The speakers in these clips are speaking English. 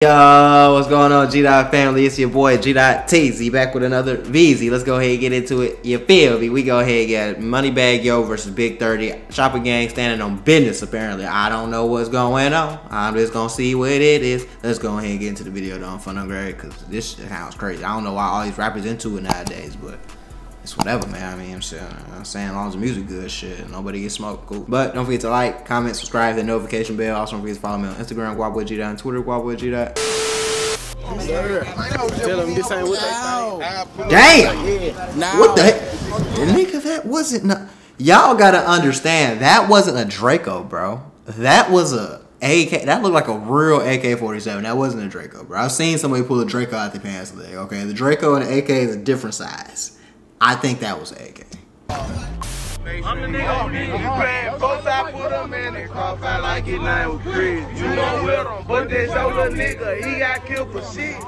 Yo, what's going on, G-Dot family? It's your boy G-Dot TZ back with another VZ. Let's go ahead and get into it. You feel me? We go ahead and get Moneybag Yo versus Big 30. Chopper Gang standing on business apparently. I don't know what's going on. I'm just gonna see what it is. Let's go ahead and get into the video though. Fun and great, cause this shit sounds crazy. I don't know why all these rappers into it nowadays, but it's whatever, man. I mean, I'm saying as long as the music good, shit, nobody gets smoked, cool. But don't forget to like, comment, subscribe, hit the notification bell. Also don't forget to follow me on Instagram, GuapWithG.dot, and Twitter, GuapWithG.dot. Tell them this ain't what they think. Damn! What the heck? Nigga, that wasn't y'all gotta understand, that wasn't a Draco, bro. That was a AK. That looked like a real AK-47. That wasn't a Draco, bro. I've seen somebody pull a Draco out their pants today, okay? The Draco and the AK is a different size. I think that was an AK. I'm the nigga on me, you playing both sides for them, man. They crossfire like his name was Chris. You know with him, but this old little nigga, he got killed for shit.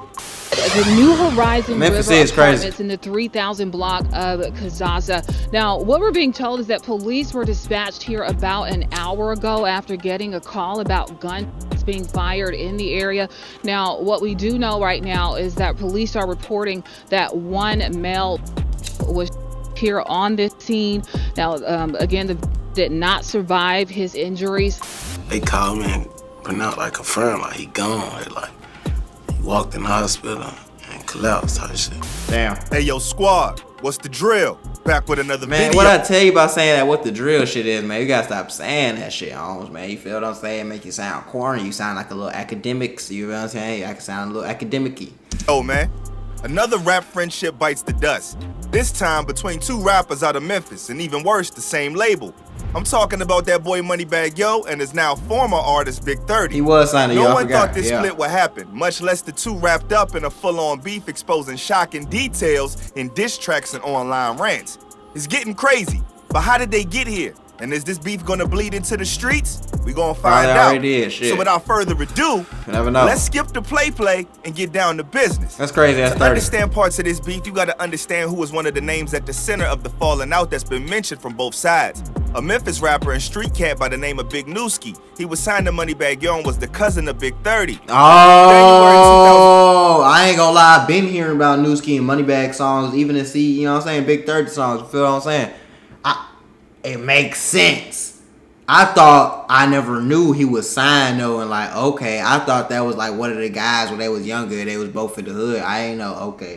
The New Horizon Memphis River is crazy. Apartments in the 3000 block of Kazaza. Now, what we're being told is that police were dispatched here about an hour ago after getting a call about guns being fired in the area. Now, what we do know right now is that police are reporting that one male was here on this scene. Now, again, did not survive his injuries. They called me and pronounced like confirmed, like he gone. Like he walked in the hospital and collapsed type shit. Damn. Hey yo, squad, what's the drill? Back with another man, video. What I tell you about saying that what the drill shit is, man, you gotta stop saying that shit, Holmes, man. You feel what I'm saying? Make you sound corny. You sound like a little academics. You know what I'm saying? I can sound a little academic-y. Oh man, another rap friendship bites the dust. This time between two rappers out of Memphis, and even worse, the same label. I'm talking about that boy Moneybag Yo and his now former artist Big 30. He was signing No Yo, one thought this split would happen, much less the two wrapped up in a full-on beef exposing shocking details in diss tracks and online rants. It's getting crazy, but how did they get here? And is this beef gonna bleed into the streets? We gonna find out. So without further ado, let's skip the play and get down to business. That's crazy. That's to understand parts of this beef, you gotta understand who was one of the names at the center of the falling out that's been mentioned from both sides. A Memphis rapper and street cat by the name of Big Newski. He was signed to Moneybag Yo and was the cousin of Big 30. Oh, I ain't gonna lie. I've been hearing about Newski and Moneybag songs, even in you know what I'm saying, Big 30 songs. You feel what I'm saying? It makes sense. I never knew he was signed though, and like, okay, I thought that was like one of the guys when they was younger, they was both in the hood. I ain't know, okay.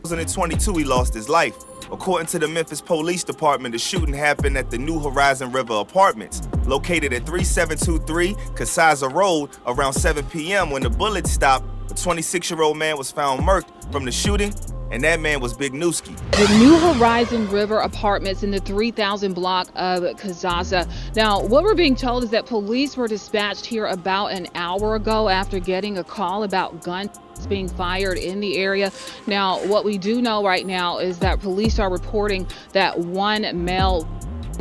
2022, he lost his life. According to the Memphis Police Department, the shooting happened at the New Horizon River Apartments, located at 3723 Kazaza Road around 7 p.m. When the bullets stopped, a 26-year-old man was found murked from the shooting, and that man was Big Newski. The New Horizon River Apartments in the 3000 block of Kazaza. Now, what we're being told is that police were dispatched here about an hour ago after getting a call about guns being fired in the area. Now, what we do know right now is that police are reporting that one male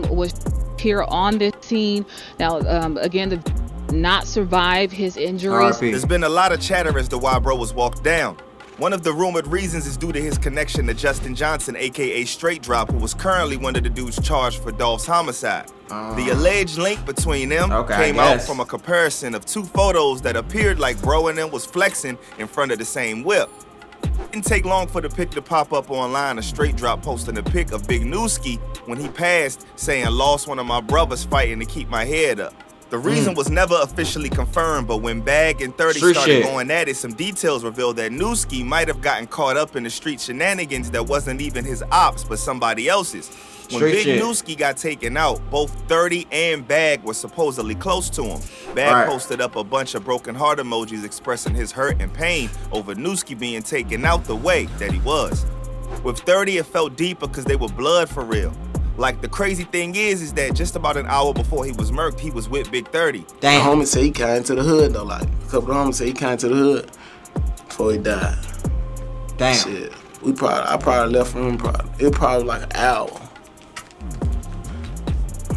was here on this scene. Now, again, did not survive his injuries. There's been a lot of chatter as to why bro was walked down. One of the rumored reasons is due to his connection to Justin Johnson, aka Straight Drop, who was currently one of the dudes charged for Dolph's homicide. The alleged link between them came out from a comparison of two photos that appeared like bro and them was flexing in front of the same whip. It didn't take long for the pic to pop up online, a Straight Drop posting a pic of Big Newski when he passed, saying, "Lost one of my brothers fighting to keep my head up." The reason was never officially confirmed, but when Bag and 30 started going at it, some details revealed that Newski might have gotten caught up in the street shenanigans that wasn't even his ops, but somebody else's. When Big Newski got taken out, both 30 and Bag were supposedly close to him. Bag posted up a bunch of broken heart emojis expressing his hurt and pain over Newski being taken out the way that he was. With 30, it felt deeper because they were blood for real. Like, the crazy thing is that just about an hour before he was murked, he was with Big 30. Damn. The homie said he came to the hood though. Like, a couple of homies said he came to the hood before he died. Damn. Shit. I probably left from him it was probably like an hour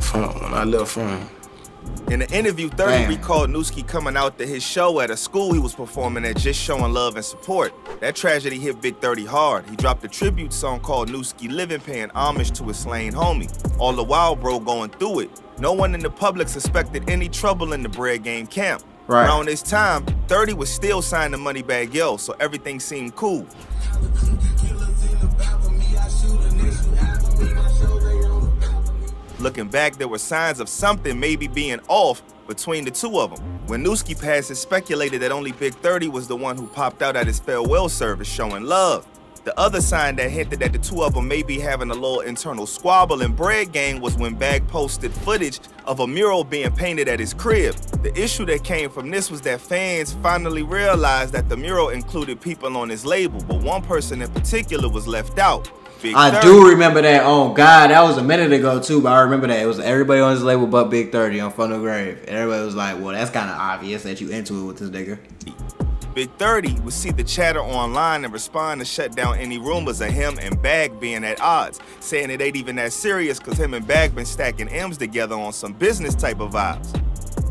from when I left from him. In the interview, 30 recalled Newski coming out to his show at a school he was performing at, just showing love and support. That tragedy hit Big 30 hard. He dropped a tribute song called Newski Living, paying homage to his slain homie. All the while, bro going through it. No one in the public suspected any trouble in the Bread Game camp. Right. Around this time, 30 was still signed to Moneybag Yo, so everything seemed cool. Looking back, there were signs of something maybe being off between the two of them. When Newski passed, it speculated that only Big 30 was the one who popped out at his farewell service showing love. The other sign that hinted that the two of them may be having a little internal squabble in Bread Gang was when Bag posted footage of a mural being painted at his crib. The issue that came from this was that fans finally realized that the mural included people on his label, but one person in particular was left out. I do remember that. Oh God, that was a minute ago too, but I remember that. It was everybody on his label but Big 30 on Funnel Grave. And everybody was like, well, that's kind of obvious that you into it with this nigga. Big 30 would see the chatter online and respond to shut down any rumors of him and Bag being at odds, saying it ain't even that serious because him and Bag been stacking M's together on some business type of vibes.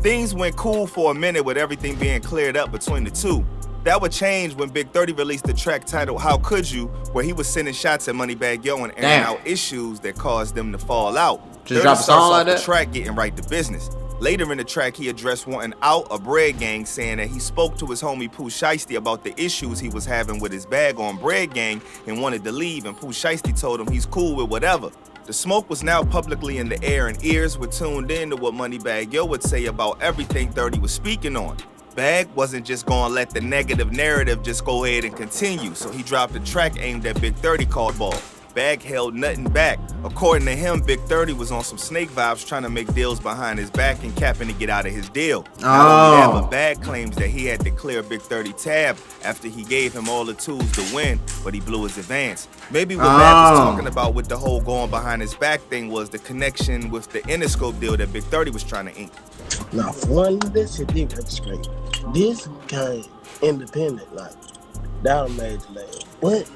Things went cool for a minute with everything being cleared up between the two. That would change when Big 30 released the track titled How Could You, where he was sending shots at Moneybag Yo and airing out issues that caused them to fall out. Just drop a song like that? The track getting right to business. Later in the track, he addressed wanting out of Bread Gang, saying that he spoke to his homie Pooh Shiesty about the issues he was having with his bag on Bread Gang and wanted to leave, and Pooh Shiesty told him he's cool with whatever. The smoke was now publicly in the air, and ears were tuned in to what Moneybag Yo would say about everything 30 was speaking on. Bag wasn't just gonna let the negative narrative just go ahead and continue, so he dropped a track aimed at Big 30 called Ball. Bag held nothing back. According to him, Big 30 was on some snake vibes, trying to make deals behind his back and capping to get out of his deal. Not only that, but Bag claims that he had to clear Big 30 tab after he gave him all the tools to win, but he blew his advance. Maybe what Bag was talking about with the whole going behind his back thing was the connection with the Interscope deal that Big 30 was trying to ink. Now, for one, this shit didn't get straight. This came independent, like, that a major label. But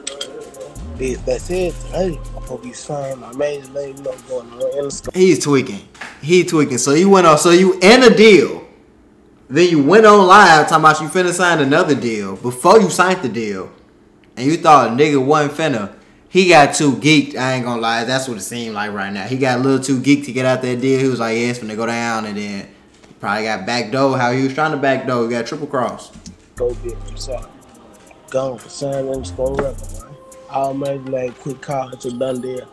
they said, hey, I hope you sign my major label, going on Interscope. He's tweaking. He tweaking. So you went on, so you in a deal. Then you went on live talking about you finna sign another deal before you signed the deal. And you thought a nigga wasn't finna. He got too geeked, I ain't gonna lie. That's what it seemed like right now. He got a little too geeked to get out that deal. He was like, yeah, it's finna go down. And then probably got backdoor. How he was trying to backdoor. He got triple cross. Go get him, sorry. Gone for signing Interscope record, man. All major label, quick call, it's a done deal.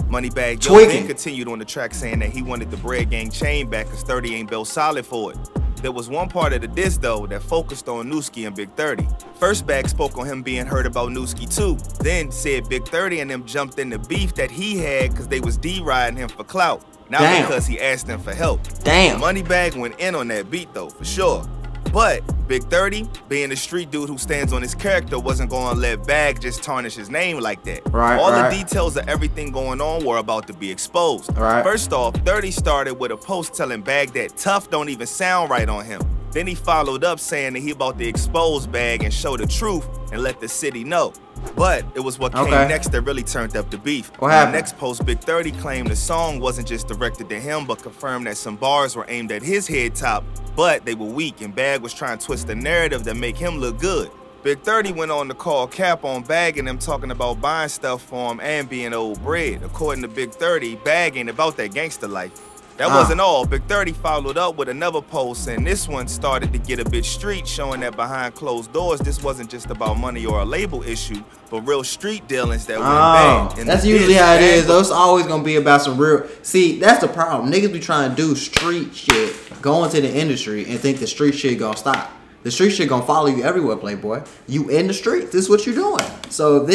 Moneybag Yo then continued on the track saying that he wanted the Bread Gang chain back because 30 ain't built solid for it. There was one part of the diss though that focused on Newski and Big 30. First, Bag spoke on him being hurt about Newski too. Then said Big 30 and them jumped in the beef that he had because they was D-riding him for clout. Not because he asked them for help. Damn. Moneybag went in on that beat though, for sure. But Big 30, being the street dude who stands on his character, wasn't gonna let Bag just tarnish his name like that. All the details of everything going on were about to be exposed. First off, 30 started with a post telling Bag that tough don't even sound right on him. Then he followed up saying that he about to expose Bag and show the truth and let the city know. But it was what came next that really turned up the beef. What happened? The next post, Big 30 claimed the song wasn't just directed to him, but confirmed that some bars were aimed at his head top, but they were weak, and Bag was trying to twist the narrative that make him look good. Big 30 went on to call Cap on Bag and them talking about buying stuff for him and being old bread. According to Big 30, Bag ain't about that gangster life. That wasn't all. Big 30 followed up with another post, and this one started to get a bit street, showing that behind closed doors, this wasn't just about money or a label issue, but real street dealings that went bad. And that's usually how it is, though. It's always gonna be about some real. See, that's the problem. Niggas be trying to do street shit, go into the industry, and think the street shit gonna stop. The street shit gonna follow you everywhere, Playboy. You in the streets. This is what you're doing. So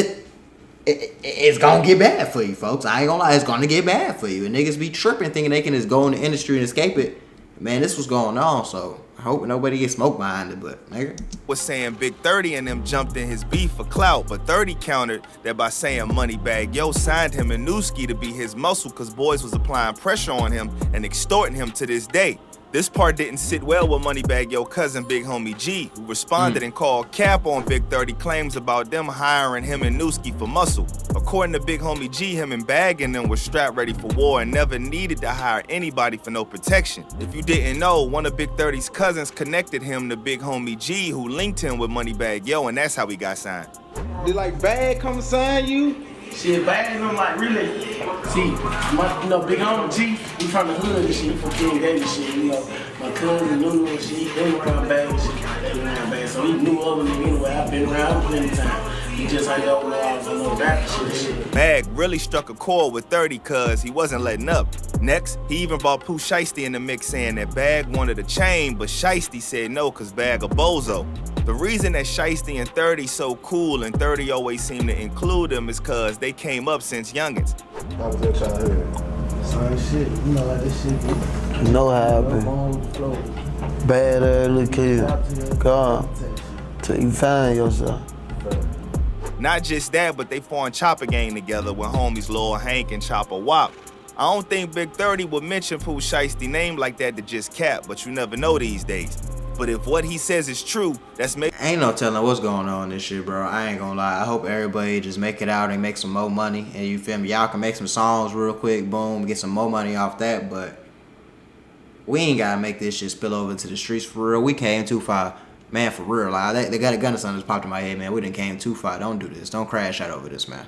it's gonna get bad for you, folks. I ain't gonna lie, it's gonna get bad for you. And niggas be tripping, thinking they can just go in the industry and escape it. Man, this was going on, so I hope nobody gets smoked behind it, but nigga. Was saying Big 30 and them jumped in his beef for clout, but 30 countered that by saying Moneybag Yo signed him and Newski to be his muscle because boys was applying pressure on him and extorting him to this day. This part didn't sit well with Moneybag Yo cousin Big Homie G, who responded and called Cap on Big 30 claims about them hiring him and Newski for muscle. According to Big Homie G, him and Bag and them were strapped ready for war and never needed to hire anybody for no protection. If you didn't know, one of Big 30's cousins connected him to Big Homie G, who linked him with Moneybag Yo, and that's how he got signed. Did like Bag come sign you? Shit, Bag, I'm like, really? See, Big Homie G, he from the hood and shit, he from King David shit, you know. My cousin knew me and shit. He been around bad and shit. They been around bad. So he knew of me anyway. I've been around plenty of times. He just ain't know I was on no rap shit. Mag really struck a chord with 30 cause he wasn't letting up. Next, he even brought Pooh Shiesty in the mix saying that Bag wanted a chain, but Shiesty said no cause Bag a bozo. The reason that Shiesty and 30 so cool and 30 always seem to include them is cause they came up since youngins. How was your childhood? Same shit, you know how this shit be. You know how I been. Bad ass little kid. God, till you find yourself. Not just that, but they formed Chopper Gang together with homies Lil Hank and Chopper Wop. I don't think Big 30 would mention Pooh Shiesty name like that to just cap, but you never know these days. But if what he says is true, that's maybe. Ain't no telling what's going on in this shit, bro. I ain't gonna lie. I hope everybody just make it out and make some more money. And you feel me? Y'all can make some songs real quick, boom, get some more money off that. But we ain't gotta make this shit spill over to the streets for real. We came too far. Man, for real. Like, they got a gun or something just popped in my head, man. We done came too far. Don't do this. Don't crash out over this, man.